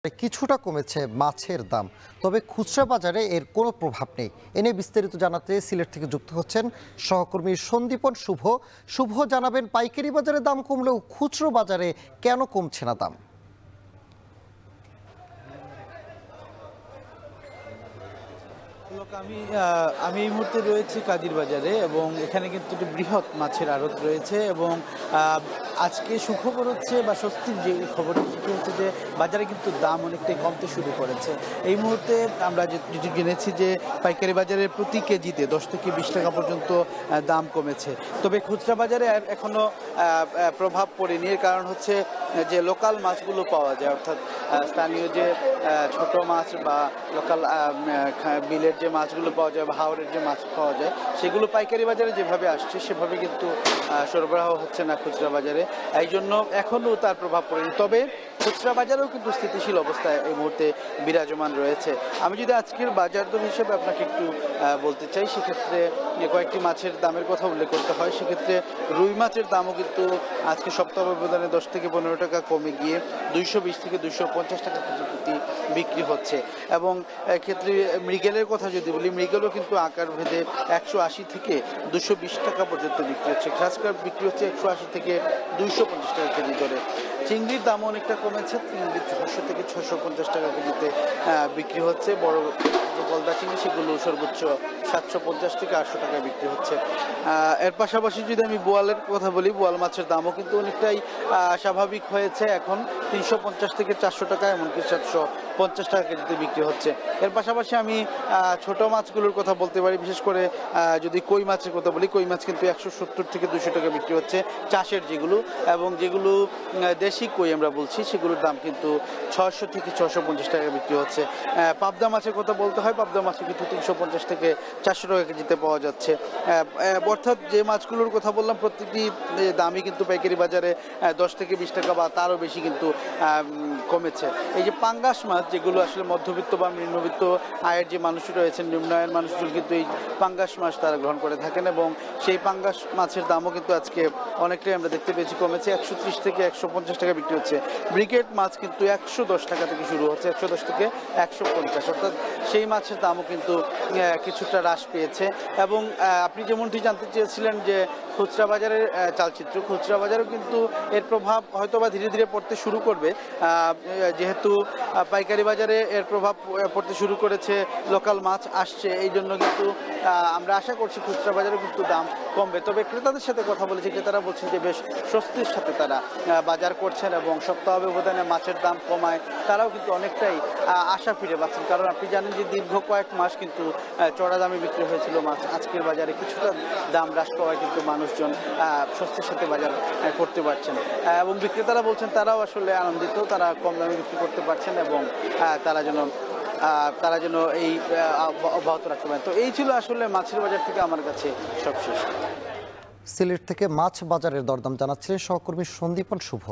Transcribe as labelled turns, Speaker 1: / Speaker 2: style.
Speaker 1: কিছুটা কমেছে মাছের দাম, তবে খুচরা বাজারে এর কোনো প্রভাব নেই। এ নিয়ে বিস্তারিত জানাতে সিলেট থেকে যুক্ত হচ্ছেন সহকর্মী সন্দীপন শুভ। শুভ, জানাবেন পাইকারি বাজারে দাম কমলেও খুচরো বাজারে কেন কমছে না দাম?
Speaker 2: আমি আমি এই মুহূর্তে রয়েছি কাদির বাজারে এবং এখানে কিন্তু একটি বৃহৎ মাছের আড়ত রয়েছে এবং আজকে সুখবর হচ্ছে বা স্বস্তির যে খবরটি সেটি হচ্ছে যে বাজারে কিন্তু দাম অনেকটাই কমতে শুরু করেছে। এই মুহূর্তে আমরা যেটি জেনেছি যে পাইকারি বাজারে প্রতি কেজিতে 10 থেকে 20 টাকা পর্যন্ত দাম কমেছে, তবে খুচরা বাজারে এখনো প্রভাব পড়েনি। এর কারণ হচ্ছে যে লোকাল মাছগুলো পাওয়া যায়, অর্থাৎ স্থানীয় যে ছোট মাছ বা লোকাল বিলের যে মাছগুলো পাওয়া যায় বা হাওরের যে মাছ পাওয়া যায় সেগুলো পাইকারি বাজারে যেভাবে আসছে সেভাবে কিন্তু সরবরাহ হচ্ছে না খুচরা বাজারে, এই জন্য এখনও তার প্রভাব পড়েনি। তবে খুচরা বাজারেও কিন্তু স্থিতিশীল অবস্থায় এই মুহূর্তে বিরাজমান রয়েছে। আমি যদি আজকের বাজার দর হিসেবে আপনাকে একটু বলতে চাই, সেক্ষেত্রে কয়েকটি মাছের দামের কথা উল্লেখ করতে হয়। সেক্ষেত্রে রুই মাছের দামও কিন্তু আজকে সপ্তাহ ব্যবধানে 10 থেকে 15 টাকা কমে গিয়ে 220 থেকে 250 টাকা কেজি প্রতি বিক্রি হচ্ছে। এবং ক্ষেত্রে মৃগেলের কথা যদি বলি, মৃগেলও কিন্তু আকার ভেদে 180 থেকে 220 টাকা পর্যন্ত বিক্রি হচ্ছে। গ্রাস কার্প বিক্রি হচ্ছে 180 থেকে 250 টাকা কেজি করে। চিংড়ির দাম অনেকটা কমেছে, চিংড়ি 600 থেকে 650 টাকা কেজিতে বিক্রি হচ্ছে। বড় যে গলদা চিংড়ি সেগুলো সর্বোচ্চ 750 থেকে 800 টাকায় বিক্রি হচ্ছে। এর পাশাপাশি যদি আমি বোয়ালের কথা বলি, বোয়াল মাছের দামও কিন্তু অনেকটাই স্বাভাবিক হয়েছে। এখন 350 থেকে 400 টাকা, এমনকি 750 টাকা কেজিতে বিক্রি হচ্ছে। এর পাশাপাশি আমি ছোট মাছগুলোর কথা বলতে পারি, বিশেষ করে যদি কই মাছের কথা বলি, কই মাছ কিন্তু 170 থেকে 200 টাকা বিক্রি হচ্ছে চাষের যেগুলো, এবং যেগুলো দেশি কই আমরা বলছি সেগুলোর দাম কিন্তু 600 থেকে 650 টাকা বিক্রি হচ্ছে। পাবদা মাছের কথা বলতে হয়, পাবদা মাছ কিন্তু 350 থেকে 400 টাকা কেজিতে পাওয়া যাচ্ছে। অর্থাৎ যে মাছগুলোর কথা বললাম প্রতিটি দামই কিন্তু পাইকারি বাজারে 10 থেকে 20 টাকা বা তারও বেশি কিন্তু কমেছে। এই যে পাঙ্গাস মাছ, যেগুলো আসলে মধ্যবিত্ত বা নিম্নবিত্ত আয়ের যে মানুষ রয়েছেন, নিম্ন আয়ের মানুষগুলো কিন্তু এই পাঙ্গাস মাছ তারা গ্রহণ করে থাকেন, এবং সেই পাঙ্গাস মাছের দামও কিন্তু আজকে অনেকটাই আমরা দেখতে পেয়েছি কমেছে। 130 থেকে 150 টাকা বিক্রি হচ্ছে। ব্রিকেট মাছ কিন্তু 110 টাকা থেকে শুরু হচ্ছে, 110 থেকে 150, অর্থাৎ সেই মাছের দামও কিন্তু কিছুটা হ্রাস পেয়েছে। এবং আপনি যেমনটি জানতে চেয়েছিলেন যে খুচরা বাজারের চালচিত্র, খুচরা বাজারেও কিন্তু এর প্রভাব হয়তো বা ধীরে ধীরে পড়তে শুরু করবে, যেহেতু পাইকারি বাজারে এর প্রভাব পড়তে শুরু করেছে, লোকাল মাছ আসছে, এই জন্য কিন্তু আমরা আশা করছি খুচরা বাজারে কিন্তু দাম কমবে। তবে ক্রেতাদের সাথে কথা বলেছি, ক্রেতারা বলছেন যে বেশ স্বস্তির সাথে তারা বাজার করছেন এবং সপ্তাহ ব্যবধানে মাছের দাম কমায় তারাও কিন্তু অনেকটাই আশা ফিরে পাচ্ছেন। কারণ আপনি জানেন যে দীর্ঘ কয়েক মাস কিন্তু চড়া দামে বিক্রি হয়েছিল মাছ, আজকের বাজারে কিছুটা দাম হ্রাস পাওয়ায় কিন্তু মানুষজন স্বস্তির সাথে বাজার করতে পারছেন, এবং বিক্রেতারা বলছেন তারাও আসলে আনন্দিত, তারা কম দামে বিক্রি করতে পারছেন এবং তারা যেন এই অব্যাহত রাখতে পারেন। তো এই ছিল আসলে মাছের বাজার থেকে আমার কাছে সবশেষ।
Speaker 1: সিলেট থেকে মাছ বাজারের দরদাম জানাচ্ছিলেন সহকর্মী সন্দীপন শুভ।